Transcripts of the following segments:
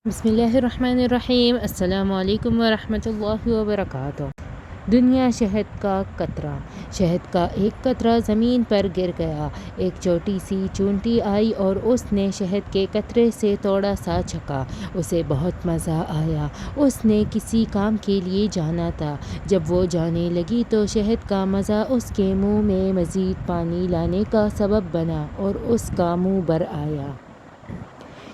بسم اللہ الرحمن الرحیم۔ السلام علیکم ورحمۃ اللہ وبرکاتہ۔ دنیا شہد کا قطرہ۔ شہد کا ایک قطرہ زمین پر گر گیا۔ ایک چھوٹی سی چونٹی آئی اور اس نے شہد کے قطرے سے تھوڑا سا چکھا۔ اسے بہت مزہ آیا۔ اس نے کسی کام کے لیے جانا تھا۔ جب وہ جانے لگی تو شہد کا مزہ اس کے منہ میں مزید پانی لانے کا سبب بنا اور اس کا منہ بھر آیا۔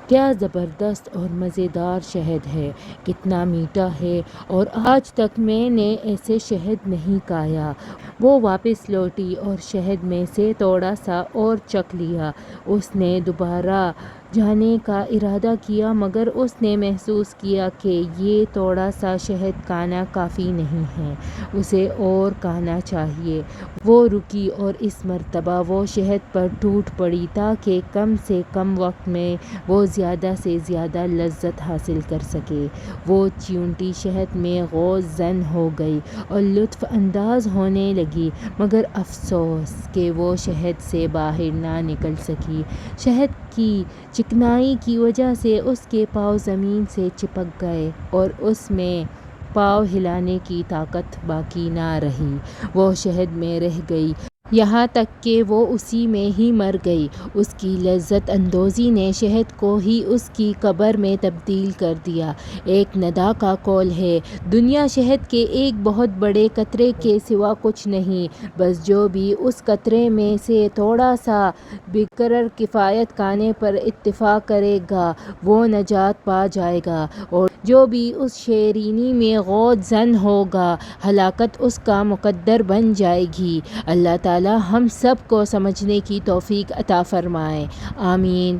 کیا زبردست اور مزیدار شہد ہے، کتنا میٹھا ہے، اور آج تک میں نے ایسے شہد نہیں کھایا۔ وہ واپس لوٹی اور شہد میں سے تھوڑا سا اور چکھ لیا۔ اس نے دوبارہ جانے کا ارادہ کیا مگر اس نے محسوس کیا کہ یہ تھوڑا سا شہد کھانا کافی نہیں ہے، اسے اور کھانا چاہیے۔ وہ رکی اور اس مرتبہ وہ شہد پر ٹوٹ پڑی تاکہ کم سے کم وقت میں وہ زیادہ سے زیادہ لذت حاصل کر سکے۔ وہ چیونٹی شہد میں غوص زن ہو گئی اور لطف انداز ہونے لگی، مگر افسوس کہ وہ شہد سے باہر نہ نکل سکی۔ شہد کی چکنائی کی وجہ سے اس کے پاؤں زمین سے چپک گئے اور اس میں پاؤں ہلانے کی طاقت باقی نہ رہی۔ وہ شہد میں رہ گئی، یہاں تک کہ وہ اسی میں ہی مر گئی۔ اس کی لذت اندوزی نے شہد کو ہی اس کی قبر میں تبدیل کر دیا۔ ایک ندا کا قول ہے، دنیا شہد کے ایک بہت بڑے قطرے کے سوا کچھ نہیں، بس جو بھی اس قطرے میں سے تھوڑا سا بقدر کفایت کھانے پر اتفاق کرے گا وہ نجات پا جائے گا، اور جو بھی اس شیرینی میں غوص زن ہوگا ہلاکت اس کا مقدر بن جائے گی۔ اللہ تعالی ہم سب کو سمجھنے کی توفیق عطا فرمائے، آمین۔